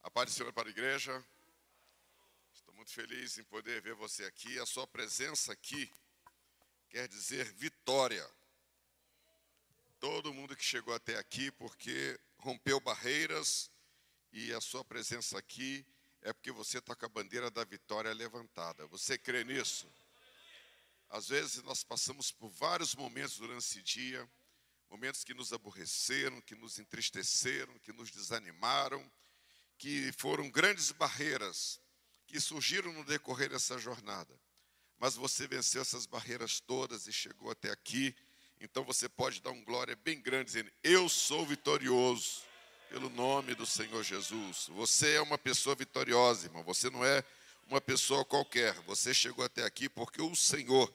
A paz do Senhor para a igreja. Estou muito feliz em poder ver você aqui. A sua presença aqui quer dizer vitória. Todo mundo que chegou até aqui porque rompeu barreiras, e a sua presença aqui é porque você está com a bandeira da vitória levantada. Você crê nisso? Às vezes nós passamos por vários momentos durante esse dia, momentos que nos aborreceram, que nos entristeceram, que nos desanimaram, que foram grandes barreiras que surgiram no decorrer dessa jornada. Mas você venceu essas barreiras todas e chegou até aqui. Então você pode dar um glória bem grande, dizendo: eu sou vitorioso, pelo nome do Senhor Jesus. Você é uma pessoa vitoriosa, irmão. Você não é uma pessoa qualquer. Você chegou até aqui porque o Senhor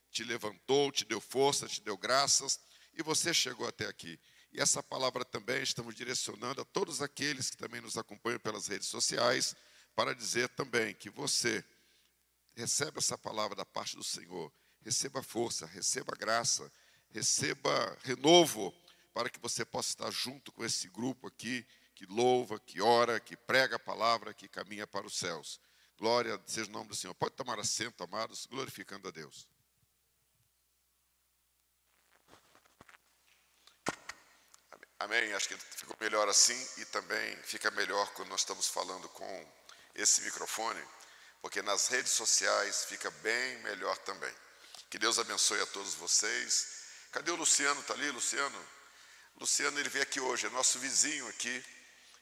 te levantou, te deu força, te deu graças, e você chegou até aqui. E essa palavra também estamos direcionando a todos aqueles que também nos acompanham pelas redes sociais, para dizer também que você recebe essa palavra da parte do Senhor, receba força, receba graça, receba renovo, para que você possa estar junto com esse grupo aqui, que louva, que ora, que prega a palavra, que caminha para os céus. Glória seja o nome do Senhor. Pode tomar assento, amados, glorificando a Deus. Amém? Acho que ficou melhor assim, e também fica melhor quando nós estamos falando com esse microfone, porque nas redes sociais fica bem melhor também. Que Deus abençoe a todos vocês. Cadê o Luciano? Está ali, Luciano? Luciano, ele veio aqui hoje, é nosso vizinho aqui,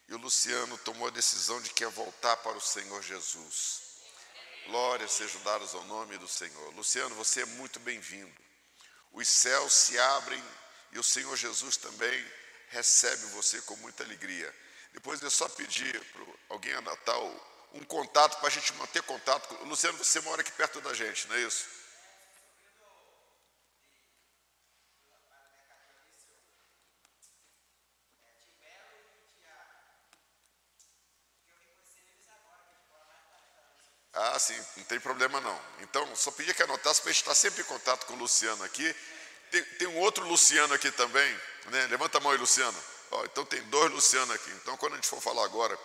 e o Luciano tomou a decisão de que quer voltar para o Senhor Jesus. Glória seja dadas ao nome do Senhor. Luciano, você é muito bem-vindo. Os céus se abrem e o Senhor Jesus também recebe você com muita alegria. Depois é só pedir para alguém anotar um contato para a gente manter contato. Luciano, você mora aqui perto da gente, não é isso? Ah, sim, não tem problema não. Então, só pedia que anotasse para a gente estar sempre em contato com o Luciano aqui. Tem um outro Luciano aqui também, né? Levanta a mão aí, Luciano. Ó, então tem dois Luciano aqui. Então, quando a gente for falar agora,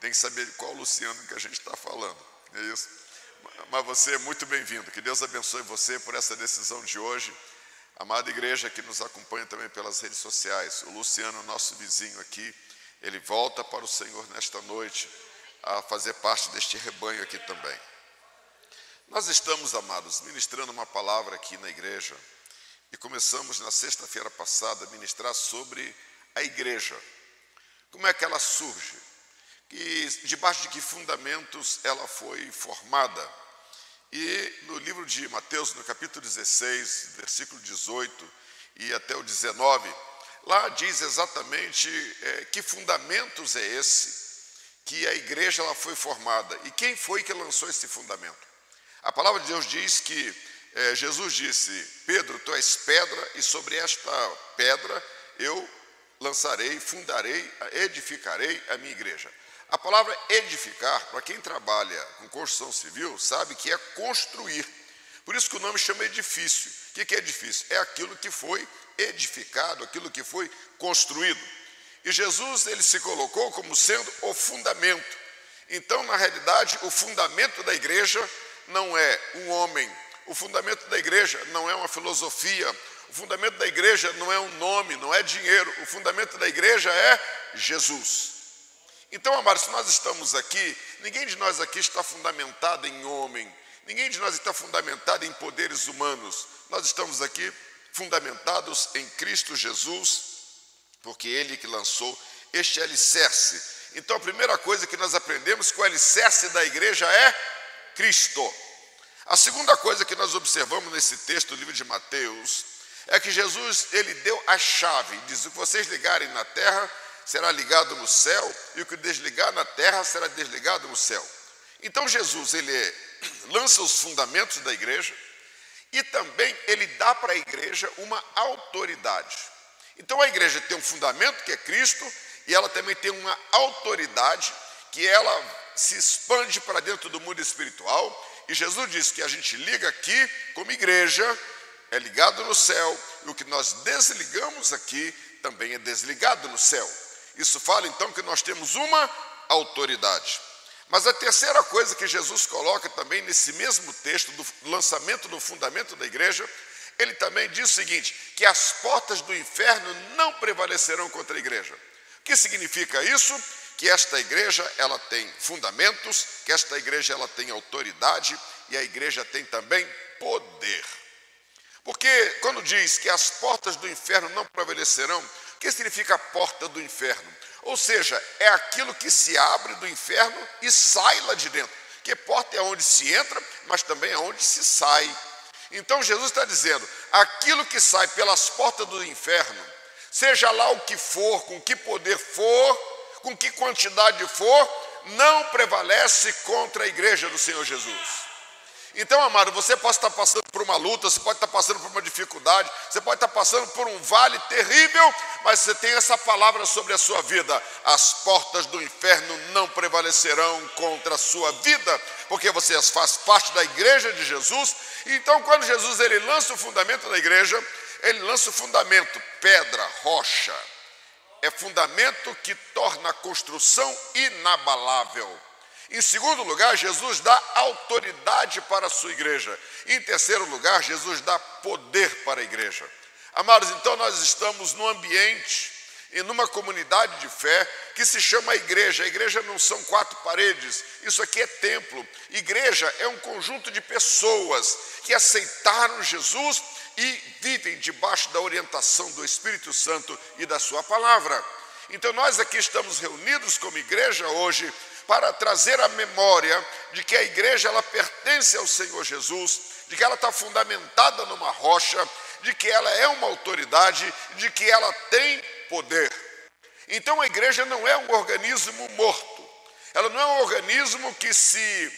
tem que saber qual Luciano que a gente está falando. É isso. Mas você é muito bem-vindo. Que Deus abençoe você por essa decisão de hoje. Amada igreja que nos acompanha também pelas redes sociais. O Luciano, nosso vizinho aqui, ele volta para o Senhor nesta noite, a fazer parte deste rebanho aqui também. Nós estamos, amados, ministrando uma palavra aqui na igreja, e começamos na sexta-feira passada a ministrar sobre a igreja. Como é que ela surge? E debaixo de que fundamentos ela foi formada? E no livro de Mateus, no capítulo 16, versículo 18 e até o 19, lá diz exatamente que fundamentos é esse que a igreja ela foi formada. E quem foi que lançou esse fundamento? A palavra de Deus diz que Jesus disse: Pedro, tu és pedra, e sobre esta pedra eu lançarei, fundarei, edificarei a minha igreja. A palavra edificar, para quem trabalha com construção civil, sabe que é construir. Por isso que o nome chama edifício. O que é edifício? É aquilo que foi edificado, aquilo que foi construído. E Jesus, ele se colocou como sendo o fundamento. Então, na realidade, o fundamento da igreja não é um homem. O fundamento da igreja não é uma filosofia. O fundamento da igreja não é um nome, não é dinheiro. O fundamento da igreja é Jesus. Então, amados, se nós estamos aqui, ninguém de nós aqui está fundamentado em homem. Ninguém de nós está fundamentado em poderes humanos. Nós estamos aqui fundamentados em Cristo Jesus, porque Ele que lançou este alicerce. Então, a primeira coisa que nós aprendemos que o alicerce da igreja é Cristo. A segunda coisa que nós observamos nesse texto do livro de Mateus é que Jesus, ele deu a chave. Diz: o que vocês ligarem na terra será ligado no céu, e o que desligar na terra será desligado no céu. Então Jesus, ele lança os fundamentos da igreja, e também ele dá para a igreja uma autoridade. Então a igreja tem um fundamento que é Cristo, e ela também tem uma autoridade que ela se expande para dentro do mundo espiritual. E Jesus disse que a gente liga aqui como igreja, é ligado no céu, e o que nós desligamos aqui também é desligado no céu. Isso fala então que nós temos uma autoridade. Mas a terceira coisa que Jesus coloca também nesse mesmo texto do lançamento do fundamento da igreja, ele também diz o seguinte, que as portas do inferno não prevalecerão contra a igreja. O que significa isso? Que esta igreja ela tem fundamentos, que esta igreja ela tem autoridade e a igreja tem também poder. Porque quando diz que as portas do inferno não prevalecerão, o que significa a porta do inferno? Ou seja, é aquilo que se abre do inferno e sai lá de dentro. Porque porta é onde se entra, mas também é onde se sai. Então Jesus está dizendo, aquilo que sai pelas portas do inferno, seja lá o que for, com que poder for, com que quantidade for, não prevalece contra a igreja do Senhor Jesus. Então, amado, você pode estar passando por uma luta, você pode estar passando por uma dificuldade, você pode estar passando por um vale terrível, mas você tem essa palavra sobre a sua vida. As portas do inferno não prevalecerão contra a sua vida, porque você faz parte da igreja de Jesus. Então, quando Jesus ele lança o fundamento da igreja, ele lança o fundamento, pedra, rocha. É fundamento que torna a construção inabalável. Em segundo lugar, Jesus dá autoridade para a sua igreja. Em terceiro lugar, Jesus dá poder para a igreja. Amados, então nós estamos num ambiente e numa comunidade de fé que se chama igreja. A igreja não são quatro paredes, isso aqui é templo. Igreja é um conjunto de pessoas que aceitaram Jesus e vivem debaixo da orientação do Espírito Santo e da sua palavra. Então nós aqui estamos reunidos como igreja hoje para trazer a memória de que a igreja ela pertence ao Senhor Jesus, de que ela está fundamentada numa rocha, de que ela é uma autoridade, de que ela tem poder. Então a igreja não é um organismo morto, ela não é um organismo que se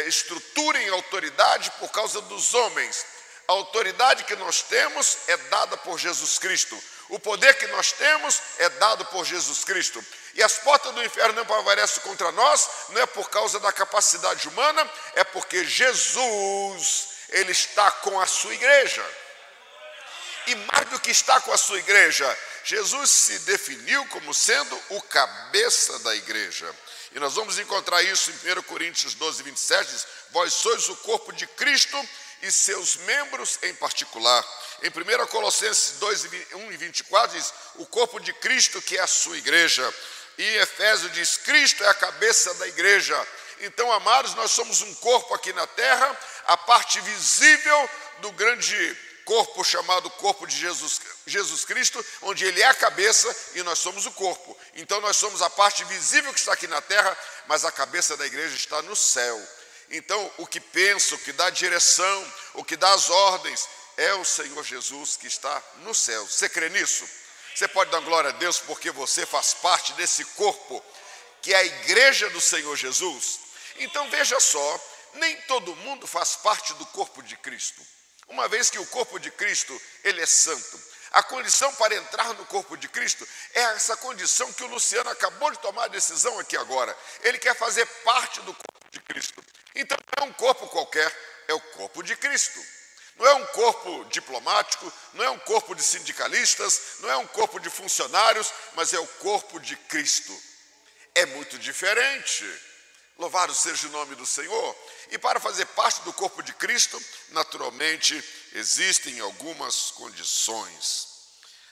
estrutura em autoridade por causa dos homens. A autoridade que nós temos é dada por Jesus Cristo. O poder que nós temos é dado por Jesus Cristo. E as portas do inferno não prevalecem contra nós, não é por causa da capacidade humana, é porque Jesus, ele está com a sua igreja. E mais do que está com a sua igreja, Jesus se definiu como sendo o cabeça da igreja. E nós vamos encontrar isso em 1 Coríntios 12, 27, diz, vós sois o corpo de Cristo e seus membros em particular. Em 1 Colossenses 2, 1 e 24 diz, o corpo de Cristo que é a sua igreja. E em Efésios diz, Cristo é a cabeça da igreja. Então, amados, nós somos um corpo aqui na terra, a parte visível do grande corpo chamado corpo de Jesus Cristo, onde ele é a cabeça e nós somos o corpo. Então nós somos a parte visível que está aqui na terra, mas a cabeça da igreja está no céu. Então o que pensa, o que dá direção, o que dá as ordens, é o Senhor Jesus que está no céu. Você crê nisso? Você pode dar glória a Deus porque você faz parte desse corpo, que é a igreja do Senhor Jesus. Então veja só, nem todo mundo faz parte do corpo de Cristo. Uma vez que o corpo de Cristo, ele é santo. A condição para entrar no corpo de Cristo é essa condição que o Luciano acabou de tomar a decisão aqui agora. Ele quer fazer parte do corpo de Cristo. Então não é um corpo qualquer, é o corpo de Cristo. Não é um corpo diplomático, não é um corpo de sindicalistas, não é um corpo de funcionários, mas é o corpo de Cristo. É muito diferente. Louvado seja o nome do Senhor. E para fazer parte do corpo de Cristo, naturalmente, existem algumas condições.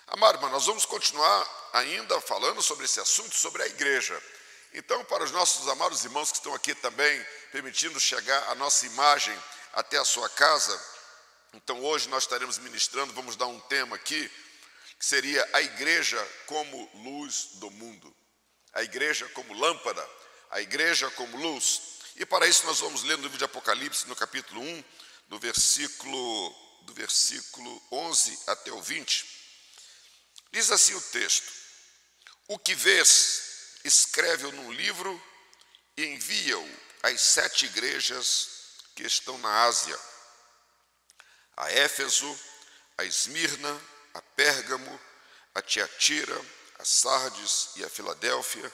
Amado, mas nós vamos continuar ainda falando sobre esse assunto, sobre a igreja. Então, para os nossos amados irmãos que estão aqui também, permitindo chegar a nossa imagem até a sua casa, então hoje nós estaremos ministrando, vamos dar um tema aqui, que seria a igreja como luz do mundo. A igreja como lâmpada, a igreja como luz. E para isso nós vamos ler no livro de Apocalipse, no capítulo 1, do versículo 11 até o 20. Diz assim o texto: o que vês, escreve-o num livro e envia-o às 7 igrejas que estão na Ásia: a Éfeso, a Esmirna, a Pérgamo, a Tiatira, a Sardes e a Filadélfia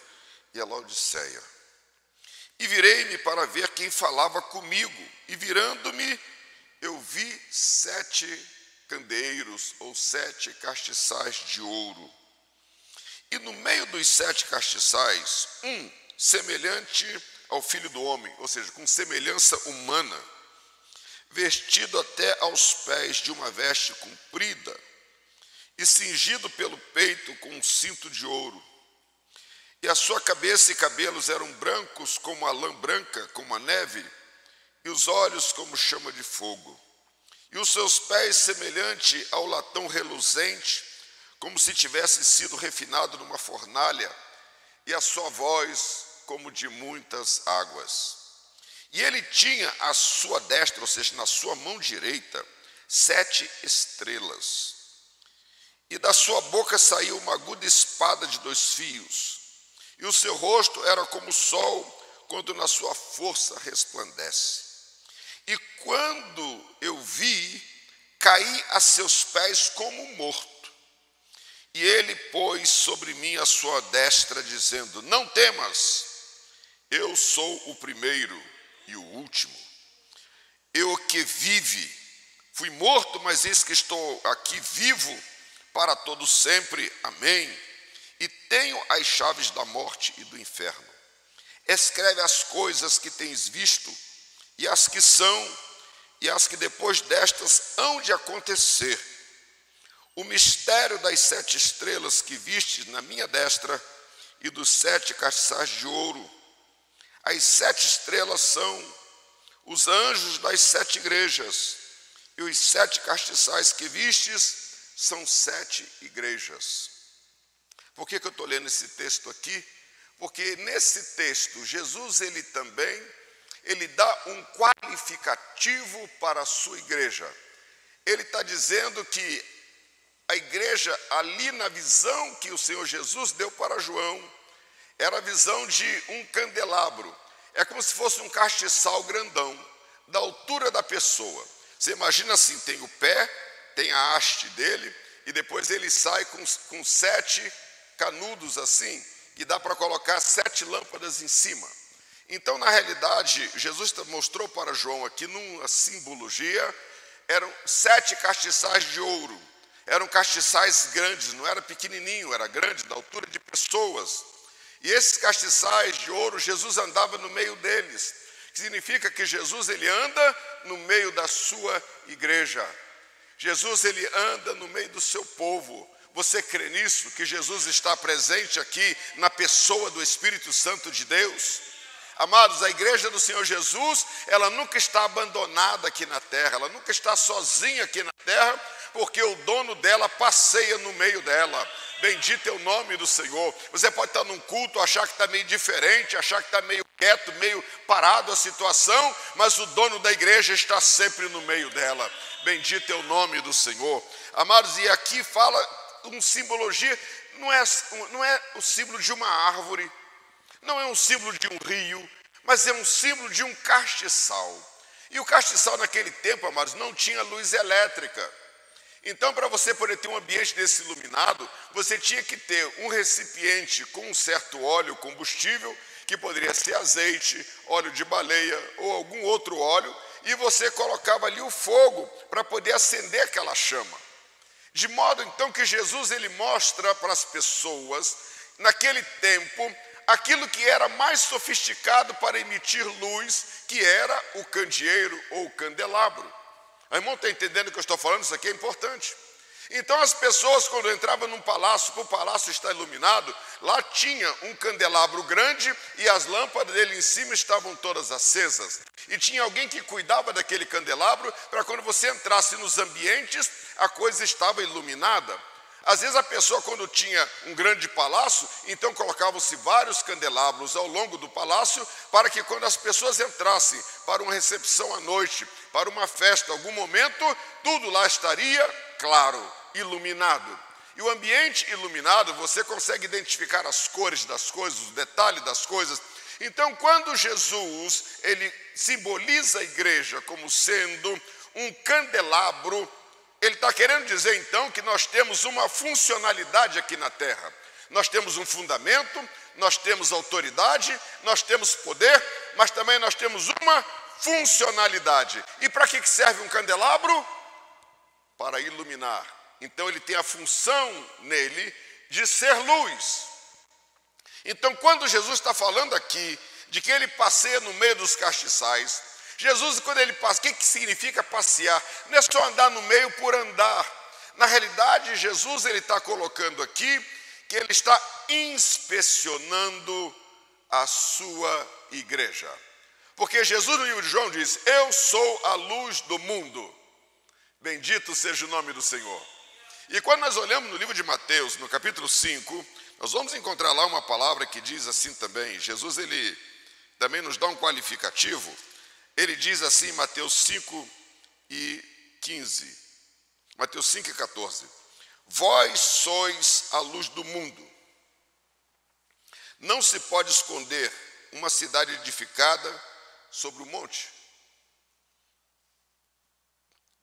e a Laodiceia. E virei-me para ver quem falava comigo, e virando-me, eu vi 7 candeeiros, ou 7 castiçais de ouro. E no meio dos 7 castiçais, um semelhante ao Filho do Homem, ou seja, com semelhança humana, vestido até aos pés de uma veste comprida e cingido pelo peito com um cinto de ouro. E a sua cabeça e cabelos eram brancos como a lã branca, como a neve, e os olhos como chama de fogo. E os seus pés semelhante ao latão reluzente, como se tivesse sido refinado numa fornalha, e a sua voz como de muitas águas. E ele tinha à sua destra, ou seja, na sua mão direita, 7 estrelas. E da sua boca saiu uma aguda espada de 2 fios. E o seu rosto era como o sol, quando na sua força resplandece. E quando eu vi, caí a seus pés como morto. E ele pôs sobre mim a sua destra, dizendo: não temas, eu sou o primeiro e o último. Eu que vive, fui morto, mas eis que estou aqui vivo para todo sempre. Amém. E tenho as chaves da morte e do inferno. Escreve as coisas que tens visto, e as que são, e as que depois destas hão de acontecer. O mistério das 7 estrelas que vistes na minha destra e dos 7 castiçais de ouro. As 7 estrelas são os anjos das 7 igrejas, e os 7 castiçais que vistes são 7 igrejas. Por que eu estou lendo esse texto aqui? Porque nesse texto, Jesus ele dá um qualificativo para a sua igreja. Ele está dizendo que a igreja, ali na visão que o Senhor Jesus deu para João, era a visão de um candelabro. É como se fosse um castiçal grandão, da altura da pessoa. Você imagina assim, tem o pé, tem a haste dele, e depois ele sai com 7 canudos assim, e dá para colocar 7 lâmpadas em cima. Então, na realidade, Jesus mostrou para João aqui, numa simbologia, eram 7 castiçais de ouro. Eram castiçais grandes, não era pequenininho, era grande, da altura de pessoas. E esses castiçais de ouro, Jesus andava no meio deles. Significa que Jesus ele anda no meio da sua igreja. Jesus ele anda no meio do seu povo. Você crê nisso? Que Jesus está presente aqui na pessoa do Espírito Santo de Deus? Amados, a igreja do Senhor Jesus, ela nunca está abandonada aqui na terra, ela nunca está sozinha aqui na terra, porque o dono dela passeia no meio dela. Bendito é o nome do Senhor. Você pode estar num culto, achar que está meio diferente, achar que está meio quieto, meio parado a situação, mas o dono da igreja está sempre no meio dela. Bendito é o nome do Senhor. Amados, e aqui fala uma simbologia, não é o símbolo de uma árvore, não é um símbolo de um rio, mas é um símbolo de um castiçal. E o castiçal naquele tempo, amados, não tinha luz elétrica. Então, para você poder ter um ambiente desse iluminado, você tinha que ter um recipiente com um certo óleo combustível, que poderia ser azeite, óleo de baleia ou algum outro óleo, e você colocava ali o fogo para poder acender aquela chama. De modo, então, que Jesus ele mostra para as pessoas, naquele tempo, aquilo que era mais sofisticado para emitir luz, que era o candeeiro ou o candelabro. O irmão está entendendo o que eu estou falando? Isso aqui é importante. Então as pessoas, quando entravam num palácio, para o palácio estar iluminado, lá tinha um candelabro grande e as lâmpadas dele em cima estavam todas acesas. E tinha alguém que cuidava daquele candelabro para quando você entrasse nos ambientes, a coisa estava iluminada. Às vezes a pessoa, quando tinha um grande palácio, então colocavam-se vários candelabros ao longo do palácio, para que quando as pessoas entrassem para uma recepção à noite, para uma festa, algum momento, tudo lá estaria claro, iluminado. E o ambiente iluminado, você consegue identificar as cores das coisas, os detalhes das coisas. Então, quando Jesus, ele simboliza a igreja como sendo um candelabro, ele está querendo dizer, então, que nós temos uma funcionalidade aqui na terra. Nós temos um fundamento, nós temos autoridade, nós temos poder, mas também nós temos uma funcionalidade. E para que serve um candelabro? Para iluminar. Então, ele tem a função nele de ser luz. Então, quando Jesus está falando aqui de que ele passeia no meio dos castiçais, Jesus, quando ele passa, o que significa passear? Não é só andar no meio por andar. Na realidade, Jesus ele está colocando aqui que ele está inspecionando a sua igreja. Porque Jesus no livro de João diz, eu sou a luz do mundo. Bendito seja o nome do Senhor. E quando nós olhamos no livro de Mateus, no capítulo 5, nós vamos encontrar lá uma palavra que diz assim também. Jesus ele também nos dá um qualificativo. Ele diz assim em Mateus 5:15. Mateus 5:14. Vós sois a luz do mundo. Não se pode esconder uma cidade edificada sobre o monte.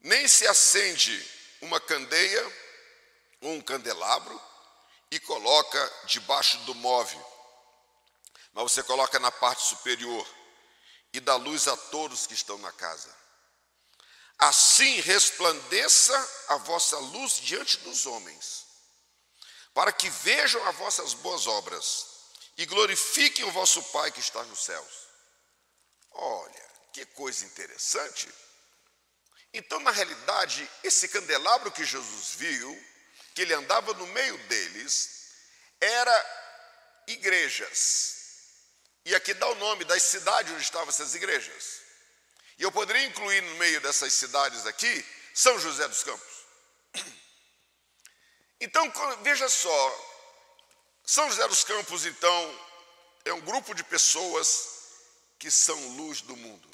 Nem se acende uma candeia ou um candelabro e coloca debaixo do móvel, mas você coloca na parte superior e dá luz a todos que estão na casa. Assim resplandeça a vossa luz diante dos homens, para que vejam as vossas boas obras e glorifiquem o vosso Pai que está nos céus. Olha, que coisa interessante. Então, na realidade, esse candelabro que Jesus viu, que ele andava no meio deles, era igrejas. E aqui dá o nome das cidades onde estavam essas igrejas. E eu poderia incluir no meio dessas cidades aqui, São José dos Campos. Então, veja só, São José dos Campos, então, é um grupo de pessoas que são luz do mundo.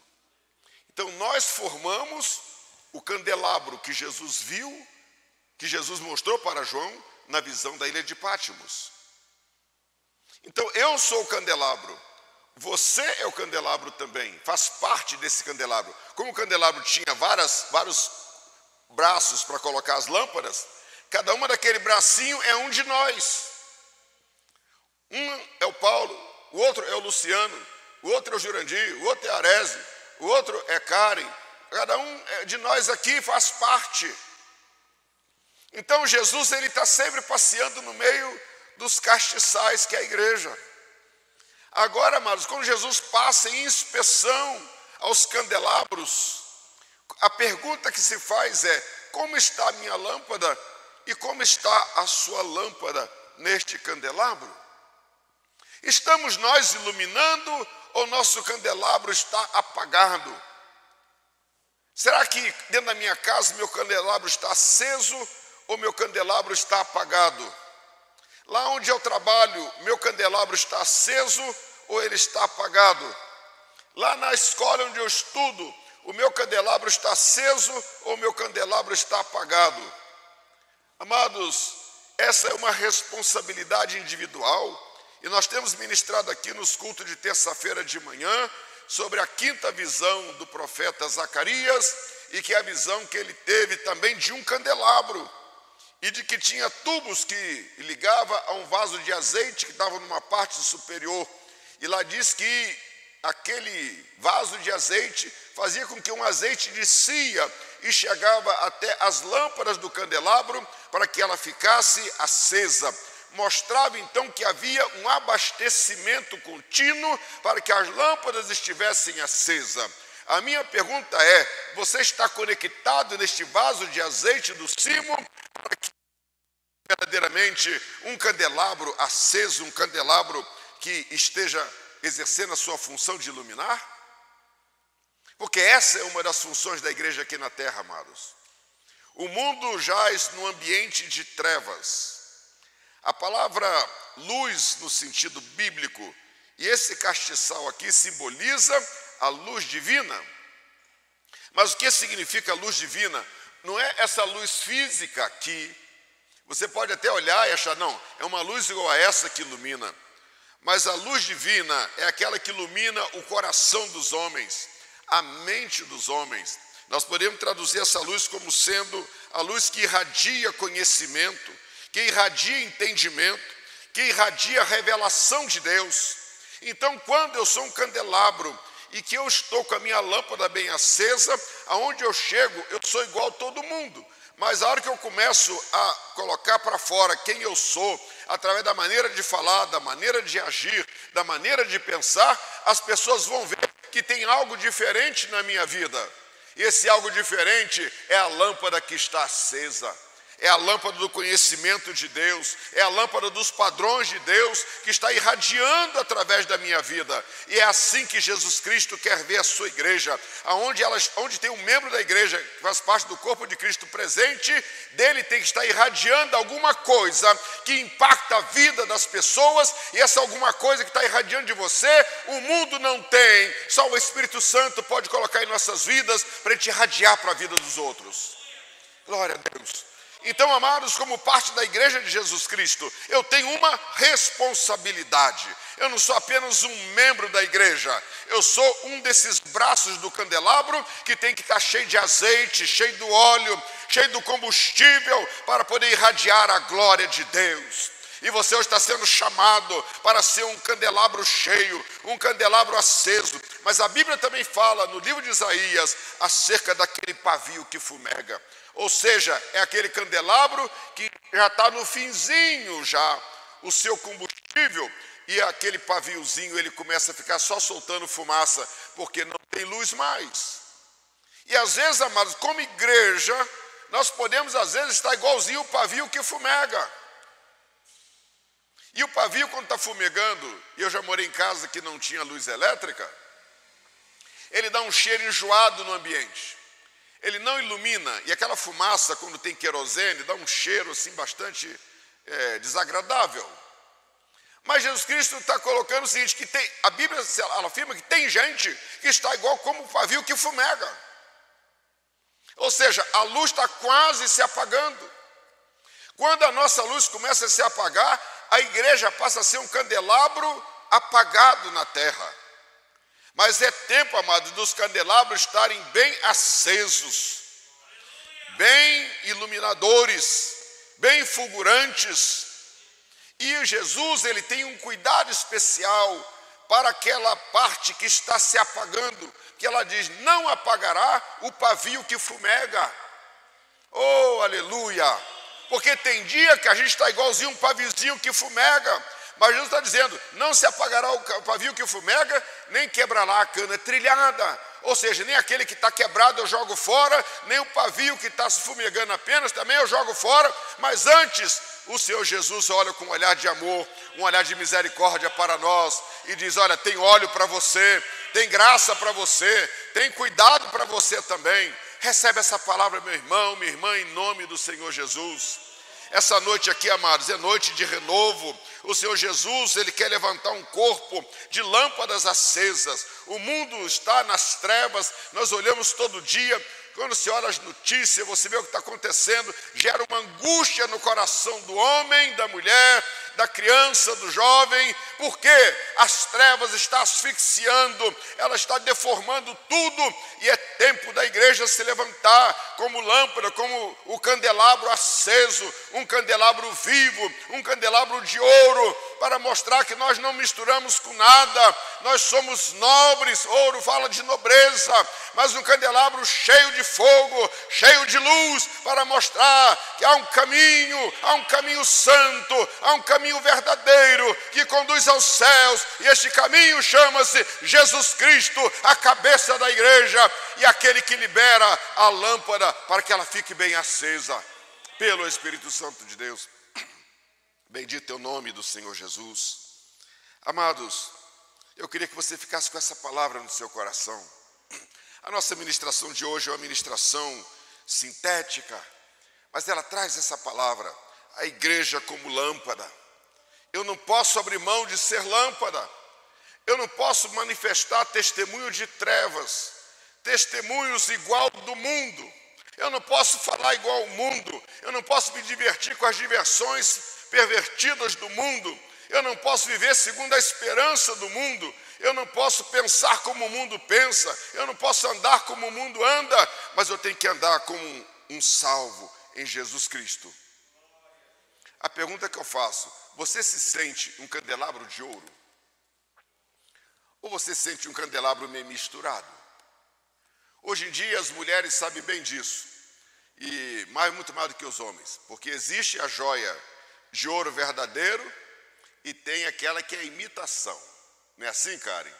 Então, nós formamos o candelabro que Jesus viu, que Jesus mostrou para João na visão da ilha de Pátimos. Então, eu sou o candelabro, você é o candelabro também, faz parte desse candelabro. Como o candelabro tinha vários braços para colocar as lâmpadas, cada uma daquele bracinho é um de nós. Um é o Paulo, o outro é o Luciano, o outro é o Jurandir, o outro é a Arese, o outro é Karen. Cada um de nós aqui faz parte. Então Jesus ele está sempre passeando no meio dos castiçais, que é a igreja. Agora, amados, quando Jesus passa em inspeção aos candelabros, a pergunta que se faz é, como está a minha lâmpada e como está a sua lâmpada neste candelabro? Estamos nós iluminando ou nosso candelabro está apagado? Será que dentro da minha casa meu candelabro está aceso ou meu candelabro está apagado? Lá onde eu trabalho, meu candelabro está aceso ou ele está apagado? Lá na escola onde eu estudo, o meu candelabro está aceso ou o meu candelabro está apagado? Amados, essa é uma responsabilidade individual e nós temos ministrado aqui nos cultos de terça-feira de manhã sobre a quinta visão do profeta Zacarias e que é a visão que ele teve também de um candelabro e de que tinha tubos que ligava a um vaso de azeite que estava numa parte superior. E lá diz que aquele vaso de azeite fazia com que um azeite descia e chegava até as lâmpadas do candelabro para que ela ficasse acesa. Mostrava então que havia um abastecimento contínuo para que as lâmpadas estivessem acesas. A minha pergunta é, você está conectado neste vaso de azeite do cimo para que verdadeiramente um candelabro aceso, um candelabro que esteja exercendo a sua função de iluminar? Porque essa é uma das funções da igreja aqui na terra, amados. O mundo jaz no ambiente de trevas. A palavra luz no sentido bíblico, e esse castiçal aqui simboliza a luz divina. Mas o que significa luz divina? Não é essa luz física aqui. Você pode até olhar e achar, não, é uma luz igual a essa que ilumina. Mas a luz divina é aquela que ilumina o coração dos homens, a mente dos homens. Nós podemos traduzir essa luz como sendo a luz que irradia conhecimento, que irradia entendimento, que irradia a revelação de Deus. Então, quando eu sou um candelabro e que eu estou com a minha lâmpada bem acesa, aonde eu chego, eu sou igual a todo mundo. Mas a hora que eu começo a colocar para fora quem eu sou, através da maneira de falar, da maneira de agir, da maneira de pensar, as pessoas vão ver que tem algo diferente na minha vida. E esse algo diferente é a lâmpada que está acesa. É a lâmpada do conhecimento de Deus, é a lâmpada dos padrões de Deus que está irradiando através da minha vida. E é assim que Jesus Cristo quer ver a sua igreja, onde tem um membro da igreja que faz parte do corpo de Cristo presente, dele tem que estar irradiando alguma coisa que impacta a vida das pessoas, e essa alguma coisa que está irradiando de você, o mundo não tem, só o Espírito Santo pode colocar em nossas vidas para a gente irradiar para a vida dos outros. Glória a Deus. Então, amados, como parte da igreja de Jesus Cristo, eu tenho uma responsabilidade. Eu não sou apenas um membro da igreja, eu sou um desses braços do candelabro que tem que estar cheio de azeite, cheio do óleo, cheio do combustível para poder irradiar a glória de Deus. E você hoje está sendo chamado para ser um candelabro cheio, um candelabro aceso. Mas a Bíblia também fala no livro de Isaías acerca daquele pavio que fumega. Ou seja, é aquele candelabro que já está no finzinho já, o seu combustível, e aquele paviozinho ele começa a ficar só soltando fumaça, porque não tem luz mais. E às vezes, amados, como igreja, nós podemos às vezes estar igualzinho o pavio que fumega. E o pavio quando está fumegando, e eu já morei em casa que não tinha luz elétrica, ele dá um cheiro enjoado no ambiente. Ele não ilumina, e aquela fumaça, quando tem querosene, dá um cheiro assim bastante desagradável. Mas Jesus Cristo está colocando o seguinte, que a Bíblia ela afirma que tem gente que está igual como o pavio que fumega. Ou seja, a luz está quase se apagando. Quando a nossa luz começa a se apagar, a igreja passa a ser um candelabro apagado na terra. Mas é tempo, amados, dos candelabros estarem bem acesos, bem iluminadores, bem fulgurantes. E Jesus, ele tem um cuidado especial para aquela parte que está se apagando, que ela diz, não apagará o pavio que fumega. Oh, aleluia! Porque tem dia que a gente está igualzinho um paviozinho que fumega. Mas Jesus está dizendo, não se apagará o pavio que fumega, nem quebrará a cana trilhada. Ou seja, nem aquele que está quebrado eu jogo fora, nem o pavio que está se fumegando apenas, também eu jogo fora. Mas antes, o Senhor Jesus olha com um olhar de amor, um olhar de misericórdia para nós, e diz, olha, tem óleo para você, tem graça para você, tem cuidado para você também. Recebe essa palavra, meu irmão, minha irmã, em nome do Senhor Jesus. Essa noite aqui, amados, é noite de renovo. O Senhor Jesus, ele quer levantar um corpo de lâmpadas acesas. O mundo está nas trevas, nós olhamos todo dia. Quando você olha as notícias, você vê o que está acontecendo, gera uma angústia no coração do homem, da mulher, da criança, do jovem, porque as trevas estão asfixiando, ela está deformando tudo, e é tempo da igreja se levantar como lâmpada, como o candelabro aceso, um candelabro vivo, um candelabro de ouro, para mostrar que nós não misturamos com nada, nós somos nobres. Ouro fala de nobreza, mas um candelabro cheio de fogo, cheio de luz, para mostrar que há um caminho santo, há um caminho verdadeiro que conduz aos céus, e este caminho chama-se Jesus Cristo, a cabeça da igreja, e aquele que libera a lâmpada para que ela fique bem acesa pelo Espírito Santo de Deus. Bendito é o nome do Senhor Jesus. Amados, eu queria que você ficasse com essa palavra no seu coração. A nossa ministração de hoje é uma ministração sintética, mas ela traz essa palavra, a igreja como lâmpada. Eu não posso abrir mão de ser lâmpada. Eu não posso manifestar testemunho de trevas, testemunhos igual do mundo. Eu não posso falar igual ao mundo. Eu não posso me divertir com as diversões pervertidas do mundo. Eu não posso viver segundo a esperança do mundo. Eu não posso pensar como o mundo pensa. Eu não posso andar como o mundo anda. Mas eu tenho que andar como um salvo em Jesus Cristo. A pergunta que eu faço, você se sente um candelabro de ouro? Ou você sente um candelabro meio misturado? Hoje em dia as mulheres sabem bem disso, e muito mais do que os homens, porque existe a joia de ouro verdadeiro e tem aquela que é imitação. Não é assim, Karen?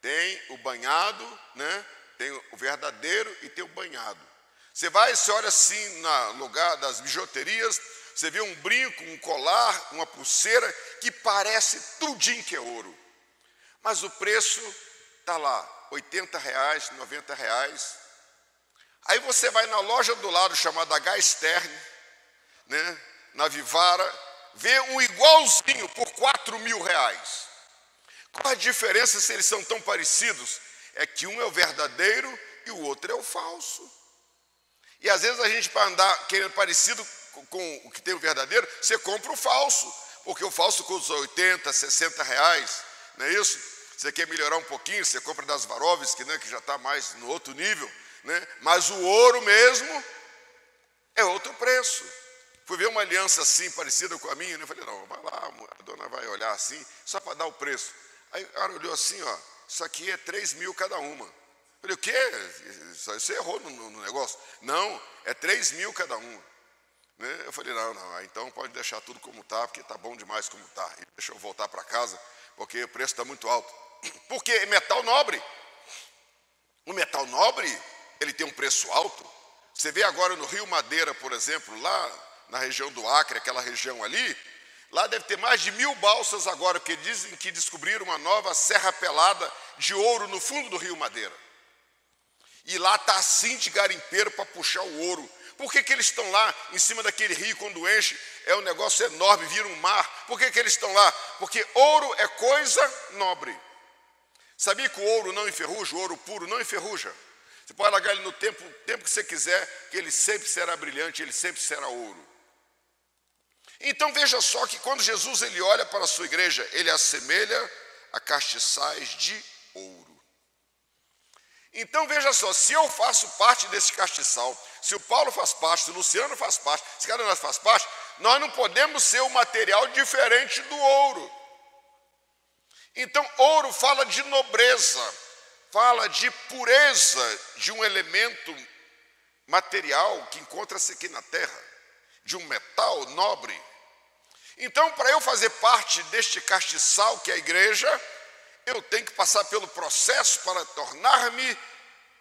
Tem o banhado, né? Tem o verdadeiro e tem o banhado. Você vai, você olha assim no lugar das bijuterias, você vê um brinco, um colar, uma pulseira que parece tudinho que é ouro. Mas o preço está lá, R$80, R$90. Aí você vai na loja do lado chamada H-Stern, né? Na Vivara, vê um igualzinho por R$4.000. Qual a diferença se eles são tão parecidos? É que um é o verdadeiro e o outro é o falso. E às vezes a gente, para andar querendo parecido com o que tem o verdadeiro, você compra o falso, porque o falso custa R$80, R$60, não é isso? Você quer melhorar um pouquinho, você compra das Swarovski, né, que já está mais no outro nível, né? Mas o ouro mesmo é outro preço. Fui ver uma aliança assim, parecida com a minha, né? Eu falei, não, vai lá, a dona vai olhar assim, só para dar o preço. Aí o cara olhou assim, ó, isso aqui é 3.000 cada uma. Eu falei, o quê? Você errou no negócio. Não, é 3.000 cada uma. Né? Eu falei, não, então pode deixar tudo como está, porque está bom demais como está. E deixa eu voltar para casa, porque o preço está muito alto. Porque é metal nobre. O metal nobre, ele tem um preço alto. Você vê agora no Rio Madeira, por exemplo, lá na região do Acre, aquela região ali, lá deve ter mais de 1.000 balsas agora, porque dizem que descobriram uma nova serra pelada de ouro no fundo do Rio Madeira. E lá está assim de garimpeiro para puxar o ouro. Por que eles estão lá em cima daquele rio quando enche? É um negócio enorme, vira um mar. Por que eles estão lá? Porque ouro é coisa nobre. Sabia que o ouro não enferruja? O ouro puro não enferruja. Você pode largar ele no tempo que você quiser, que ele sempre será brilhante, ele sempre será ouro. Então veja só que quando Jesus ele olha para a sua igreja, ele assemelha a castiçais de ouro. Então veja só, se eu faço parte desse castiçal, se o Paulo faz parte, se o Luciano faz parte, se cada um faz parte, nós não podemos ser um material diferente do ouro. Então ouro fala de nobreza, fala de pureza de um elemento material que encontra-se aqui na terra, de um metal nobre. Então, para eu fazer parte deste castiçal que é a igreja, eu tenho que passar pelo processo para tornar-me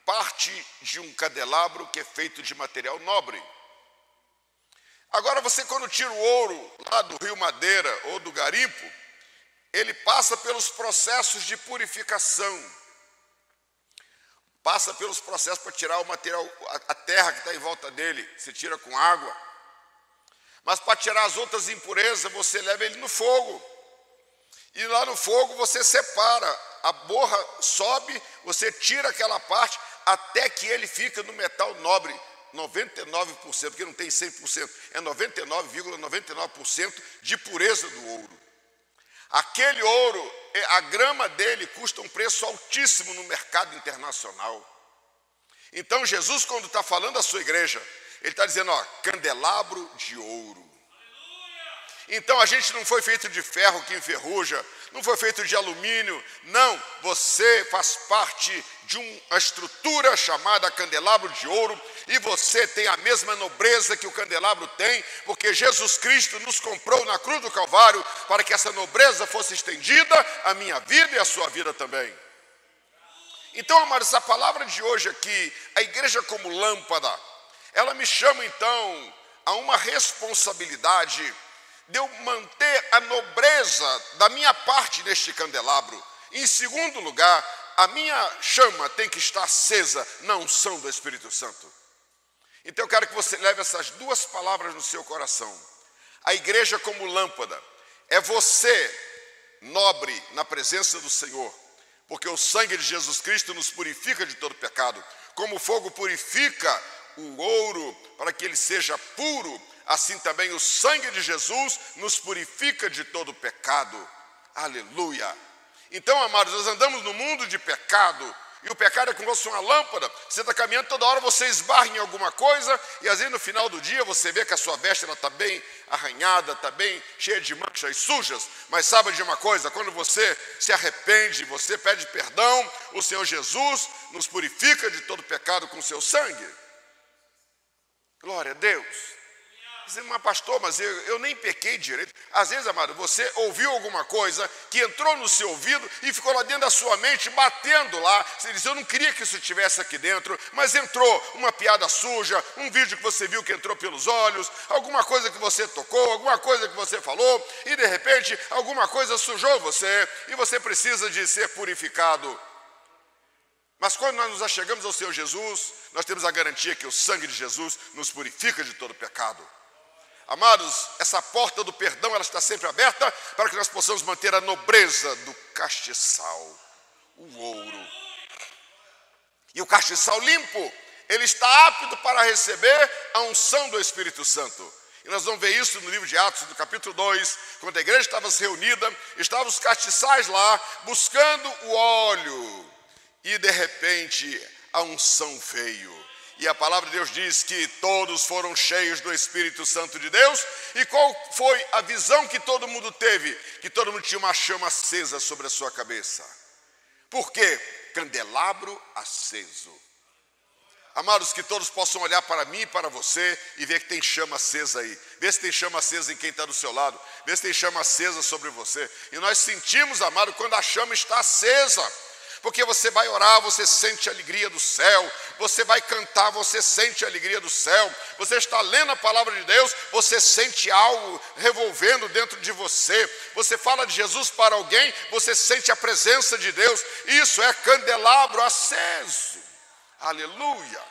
parte de um candelabro que é feito de material nobre. Agora, você quando tira o ouro lá do Rio Madeira ou do garimpo, ele passa pelos processos de purificação. Passa pelos processos para tirar o material, a terra que está em volta dele, você tira com água. Mas para tirar as outras impurezas, você leva ele no fogo. E lá no fogo você separa, a borra sobe, você tira aquela parte, até que ele fica no metal nobre, 99%, porque não tem 100%, é 99,99% de pureza do ouro. Aquele ouro, a grama dele custa um preço altíssimo no mercado internacional. Então Jesus, quando está falando à sua igreja, ele está dizendo, ó, candelabro de ouro. Então a gente não foi feito de ferro que enferruja, não foi feito de alumínio, não, você faz parte de uma estrutura chamada candelabro de ouro e você tem a mesma nobreza que o candelabro tem, porque Jesus Cristo nos comprou na cruz do Calvário para que essa nobreza fosse estendida à minha vida e à sua vida também. Então, amados, a palavra de hoje aqui, a igreja como lâmpada, ela me chama então a uma responsabilidade de eu manter a nobreza da minha parte neste candelabro. Em segundo lugar, a minha chama tem que estar acesa na unção do Espírito Santo. Então eu quero que você leve essas duas palavras no seu coração. A igreja como lâmpada é você, nobre na presença do Senhor, porque o sangue de Jesus Cristo nos purifica de todo pecado. Como o fogo purifica o ouro para que ele seja puro, assim também o sangue de Jesus nos purifica de todo pecado. Aleluia! Então, amados, nós andamos no mundo de pecado, e o pecado é como se fosse uma lâmpada. Você está caminhando, toda hora você esbarra em alguma coisa, e às vezes no final do dia você vê que a sua veste está bem arranhada, está bem cheia de manchas sujas. Mas sabe de uma coisa? Quando você se arrepende, você pede perdão, o Senhor Jesus nos purifica de todo pecado com o seu sangue. Glória a Deus. Mas pastor, mas eu nem pequei direito. Às vezes, amado, você ouviu alguma coisa que entrou no seu ouvido e ficou lá dentro da sua mente, batendo lá. Você diz, eu não queria que isso estivesse aqui dentro, mas entrou uma piada suja, um vídeo que você viu que entrou pelos olhos, alguma coisa que você tocou, alguma coisa que você falou, e de repente alguma coisa sujou você, e você precisa de ser purificado. Mas quando nós nos achegamos ao Senhor Jesus, nós temos a garantia que o sangue de Jesus nos purifica de todo pecado. Amados, essa porta do perdão, ela está sempre aberta para que nós possamos manter a nobreza do castiçal, o ouro. E o castiçal limpo, ele está apto para receber a unção do Espírito Santo. E nós vamos ver isso no livro de Atos, no capítulo 2, quando a igreja estava reunida, estavam os castiçais lá, buscando o óleo. E de repente a unção veio. E a palavra de Deus diz que todos foram cheios do Espírito Santo de Deus. E qual foi a visão que todo mundo teve? Que todo mundo tinha uma chama acesa sobre a sua cabeça. Por quê? Candelabro aceso. Amados, que todos possam olhar para mim e para você e ver que tem chama acesa aí. Vê se tem chama acesa em quem está do seu lado. Vê se tem chama acesa sobre você. E nós sentimos, amado, quando a chama está acesa. Porque você vai orar, você sente a alegria do céu. Você vai cantar, você sente a alegria do céu. Você está lendo a palavra de Deus, você sente algo revolvendo dentro de você. Você fala de Jesus para alguém, você sente a presença de Deus. Isso é candelabro aceso. Aleluia.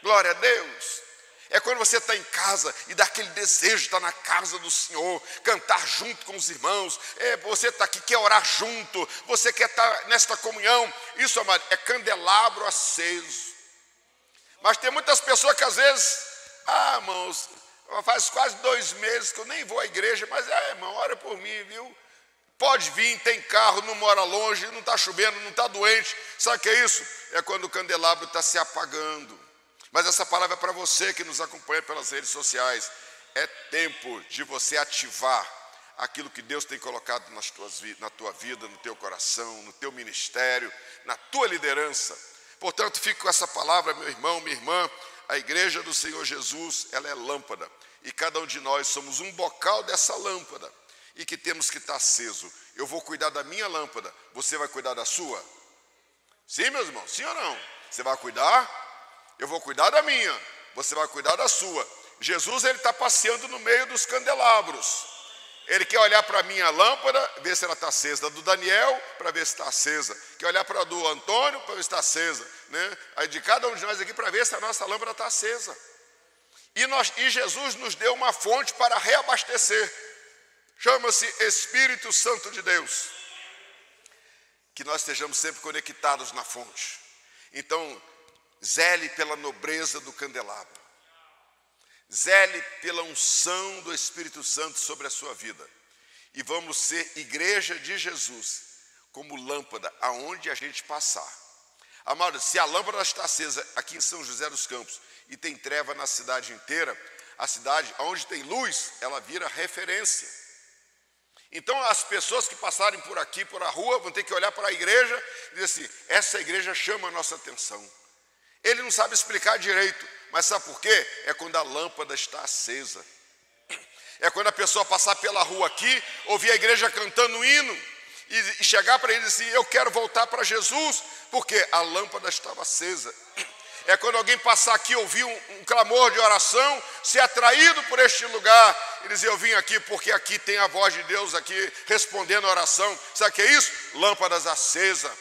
Glória a Deus. É quando você está em casa e dá aquele desejo de estar na casa do Senhor, cantar junto com os irmãos, você está aqui, quer orar junto, você quer estar nesta comunhão. Isso, amado, é candelabro aceso. Mas tem muitas pessoas que às vezes, irmãos, faz quase 2 meses que eu nem vou à igreja, mas irmão, ora por mim, viu? Pode vir, tem carro, não mora longe, não está chovendo, não está doente. Sabe o que é isso? É quando o candelabro está se apagando. Mas essa palavra é para você que nos acompanha pelas redes sociais. É tempo de você ativar aquilo que Deus tem colocado na tua vida, no teu coração, no teu ministério, na tua liderança. Portanto, fique com essa palavra, meu irmão, minha irmã. A igreja do Senhor Jesus, ela é lâmpada. E cada um de nós somos um bocal dessa lâmpada. E que temos que estar aceso. Eu vou cuidar da minha lâmpada, você vai cuidar da sua? Sim, meus irmãos, sim ou não? Você vai cuidar? Eu vou cuidar da minha, você vai cuidar da sua. Jesus, ele está passeando no meio dos candelabros. Ele quer olhar para a minha lâmpada, ver se ela está acesa. Do Daniel, para ver se está acesa. Quer olhar para a do Antônio, para ver se está acesa. Né? Aí de cada um de nós aqui, para ver se a nossa lâmpada está acesa. E Jesus nos deu uma fonte para reabastecer. Chama-se Espírito Santo de Deus. Que nós estejamos sempre conectados na fonte. Então, zele pela nobreza do candelabro. Zele pela unção do Espírito Santo sobre a sua vida. E vamos ser igreja de Jesus, como lâmpada, aonde a gente passar. Amado, se a lâmpada está acesa aqui em São José dos Campos e tem treva na cidade inteira, a cidade, onde tem luz, ela vira referência. Então as pessoas que passarem por aqui, por a rua, vão ter que olhar para a igreja e dizer assim, essa igreja chama a nossa atenção. Ele não sabe explicar direito, mas sabe por quê? É quando a lâmpada está acesa. É quando a pessoa passar pela rua aqui, ouvir a igreja cantando um hino e chegar para ele e dizer assim, eu quero voltar para Jesus, porque a lâmpada estava acesa. É quando alguém passar aqui, ouvir um clamor de oração, ser atraído por este lugar e dizer, eu vim aqui porque aqui tem a voz de Deus aqui respondendo a oração. Sabe o que é isso? Lâmpadas acesas.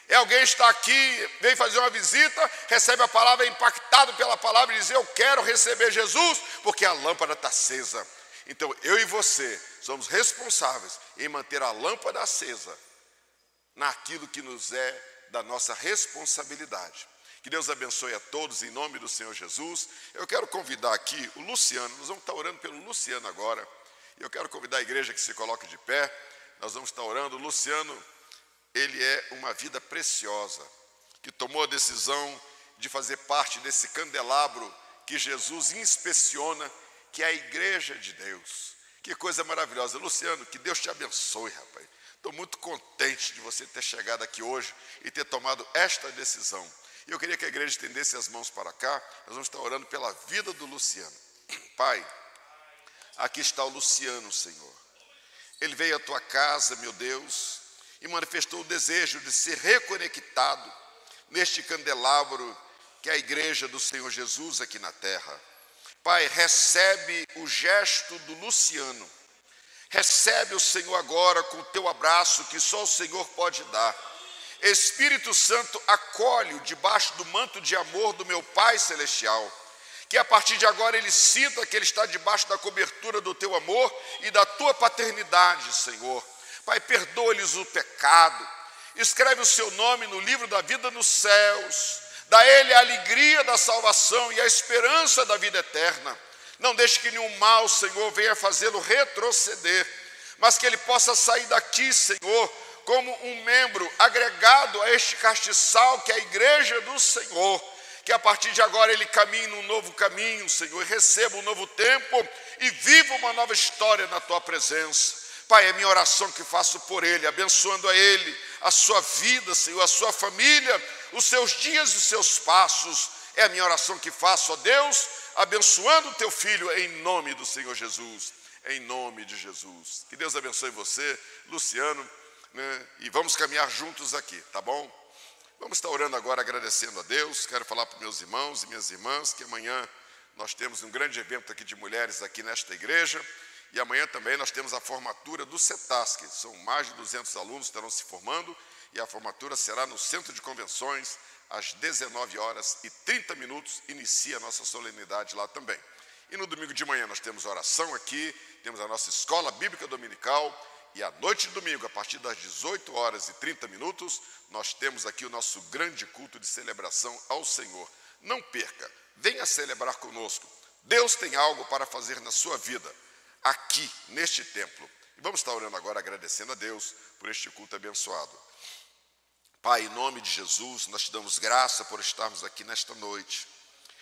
É alguém que está aqui, vem fazer uma visita, recebe a palavra, é impactado pela palavra e diz, eu quero receber Jesus, porque a lâmpada está acesa. Então, eu e você somos responsáveis em manter a lâmpada acesa naquilo que nos é da nossa responsabilidade. Que Deus abençoe a todos em nome do Senhor Jesus. Eu quero convidar aqui o Luciano, nós vamos estar orando pelo Luciano agora. E eu quero convidar a igreja que se coloque de pé, nós vamos estar orando. O Luciano, ele é uma vida preciosa, que tomou a decisão de fazer parte desse candelabro que Jesus inspeciona, que é a igreja de Deus. Que coisa maravilhosa. Luciano, que Deus te abençoe, rapaz. Estou muito contente de você ter chegado aqui hoje e ter tomado esta decisão. E eu queria que a igreja estendesse as mãos para cá, nós vamos estar orando pela vida do Luciano. Pai, Aqui está o Luciano, Senhor. Ele veio à tua casa, meu Deus, e manifestou o desejo de ser reconectado neste candelabro que é a igreja do Senhor Jesus aqui na terra. Pai, recebe o gesto do Luciano. Recebe o Senhor agora com o teu abraço que só o Senhor pode dar. Espírito Santo, acolhe-o debaixo do manto de amor do meu Pai Celestial. Que a partir de agora ele sinta que ele está debaixo da cobertura do teu amor e da tua paternidade, Senhor. Pai, perdoa-lhes o pecado. Escreve o seu nome no livro da vida nos céus. Dá a ele a alegria da salvação e a esperança da vida eterna. Não deixe que nenhum mal, Senhor, venha fazê-lo retroceder, mas que ele possa sair daqui, Senhor, como um membro agregado a este castiçal que é a igreja do Senhor. Que a partir de agora ele caminhe num novo caminho, Senhor, e receba um novo tempo e viva uma nova história na tua presença. Pai, é minha oração que faço por ele, abençoando a ele, a sua vida, Senhor, a sua família, os seus dias e os seus passos. É a minha oração que faço, ó Deus, abençoando o teu filho em nome do Senhor Jesus, em nome de Jesus. Que Deus abençoe você, Luciano, né? E vamos caminhar juntos aqui, tá bom? Vamos estar orando agora, agradecendo a Deus. Quero falar para meus irmãos e minhas irmãs que amanhã nós temos um grande evento aqui de mulheres aqui nesta igreja. E amanhã também nós temos a formatura do CETASC. São mais de 200 alunos que estarão se formando e a formatura será no Centro de Convenções às 19h30. Inicia a nossa solenidade lá também. E no domingo de manhã nós temos oração aqui, temos a nossa escola bíblica dominical. E à noite de domingo, a partir das 18h30, nós temos aqui o nosso grande culto de celebração ao Senhor. Não perca, venha celebrar conosco. Deus tem algo para fazer na sua vida, aqui, neste templo. E vamos estar orando agora, agradecendo a Deus por este culto abençoado. Pai, em nome de Jesus, nós te damos graça por estarmos aqui nesta noite.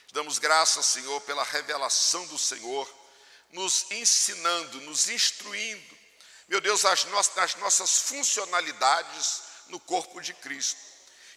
Te damos graça, Senhor, pela revelação do Senhor, nos ensinando, nos instruindo, meu Deus, as nossas funcionalidades no corpo de Cristo.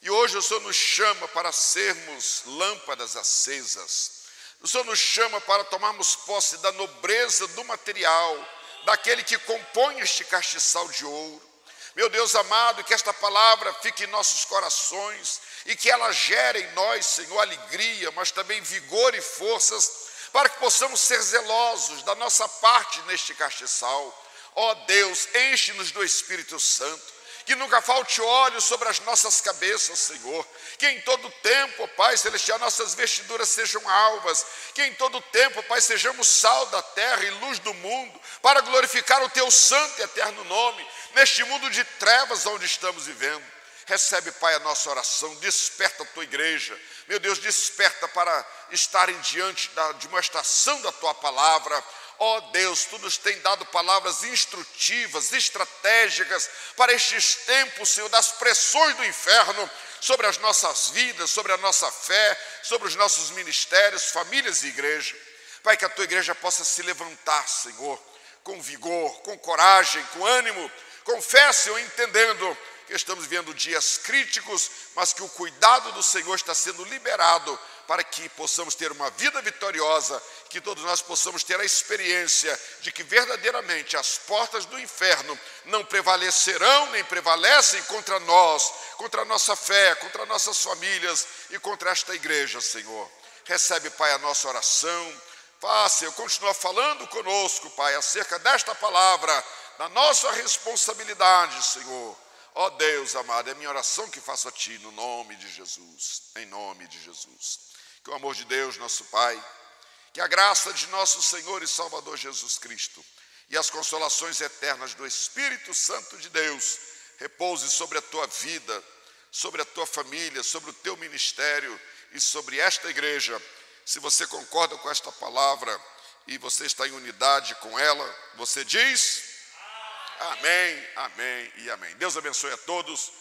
E hoje o Senhor nos chama para sermos lâmpadas acesas. O Senhor nos chama para tomarmos posse da nobreza do material, daquele que compõe este castiçal de ouro. Meu Deus amado, que esta palavra fique em nossos corações e que ela gere em nós, Senhor, alegria, mas também vigor e forças, para que possamos ser zelosos da nossa parte neste castiçal. Ó Deus, enche-nos do Espírito Santo, que nunca falte óleo sobre as nossas cabeças, Senhor, que em todo tempo, Pai Celestial, nossas vestiduras sejam alvas, que em todo tempo, Pai, sejamos sal da terra e luz do mundo, para glorificar o Teu santo e eterno nome, neste mundo de trevas onde estamos vivendo. Recebe, Pai, a nossa oração, desperta a Tua igreja, meu Deus, desperta para estarem diante de uma estação da Tua palavra. Ó Deus, Tu nos tem dado palavras instrutivas, estratégicas para estes tempos, Senhor, das pressões do inferno sobre as nossas vidas, sobre a nossa fé, sobre os nossos ministérios, famílias e igreja. Pai, que a Tua igreja possa se levantar, Senhor, com vigor, com coragem, com ânimo, com fé, Senhor, entendendo que estamos vivendo dias críticos, mas que o cuidado do Senhor está sendo liberado para que possamos ter uma vida vitoriosa, que todos nós possamos ter a experiência de que verdadeiramente as portas do inferno não prevalecerão, nem prevalecem contra nós, contra a nossa fé, contra nossas famílias e contra esta igreja, Senhor. Recebe, Pai, a nossa oração. Senhor, continua falando conosco, Pai, acerca desta palavra, da nossa responsabilidade, Senhor. Ó Deus amado, é minha oração que faço a Ti, no nome de Jesus, em nome de Jesus. Que o amor de Deus, nosso Pai, que a graça de nosso Senhor e Salvador Jesus Cristo e as consolações eternas do Espírito Santo de Deus repouse sobre a tua vida, sobre a tua família, sobre o teu ministério e sobre esta igreja. Se você concorda com esta palavra e você está em unidade com ela, você diz... Amém, amém e amém. Deus abençoe a todos.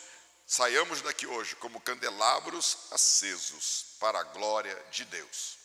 Saiamos daqui hoje como candelabros acesos para a glória de Deus.